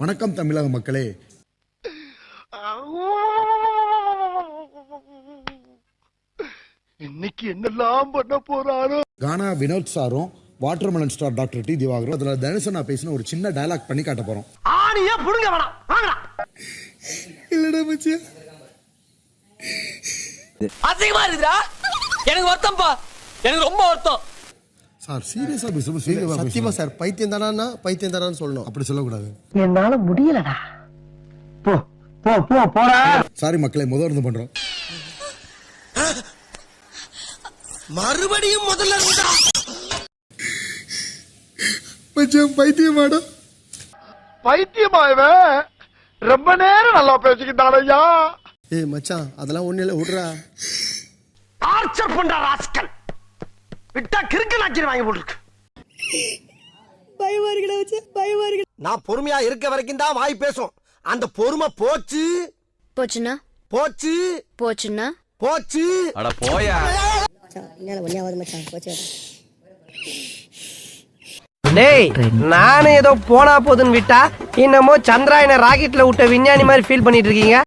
வணக்கம் தமிழக மக்களே. இன்னைக்கு என்னெல்லாம் பண்ண போறாரோ. கானா வினோத் சாரும் வாட்டர்மெலன் ஸ்டார் டாக்டர் டி திவாகரும் அதுல தனுஷன் நான் பேசின ஒரு சின்ன டயலாக் பண்ணி காட்ட போறோம். ஆணியே புடுங்க வேணாம், வாங்கடா. இல்லடா மச்சி, அசிங்கமா இருக்குடா. எனக்கு வருத்தம்பா, எனக்கு ரொம்ப வருத்தம் சார். சீரியஸா பேசுறோம். சத்தியமா சார், பைத்தியம் தானா பைத்தியம் தானான்னு சொல்லணும். அப்படி சொல்லக்கூடாது. என்னால முடியலடா. போ போ போ போடா. சாரி மக்களே, முதல்ல பண்றோம். மறுபடியும் முதல்ல இருந்தா மச்சான் பைத்தியமாடா. பைத்தியமா இவன்? ரொம்ப நேரம் நல்லா பேசிக்கிட்டான் ஐயா. ஏய் மச்சான், அதெல்லாம் ஒண்ணு இல்ல, விடுறா. டார்ச்சர் பண்ற ராஸ்கல். விட்டா கிறுக்கு நாக்கி வாங்கி போட்டுருக்கு. நான் பொறுமையா இருக்க வரைக்கும் தான் வாய் பேசும். அந்த பொறுமை போச்சு போச்சுன்னா போச்சு போச்சுன்னா போச்சு. அட போயா. டேய், நானும் ஏதோ போனா போதுன்னு விட்டா இன்னமோ சந்திராயனை ராக்கெட்ல விட்ட விஞ்ஞானி மாதிரி ஃபீல் பண்ணிட்டு இருக்கீங்க.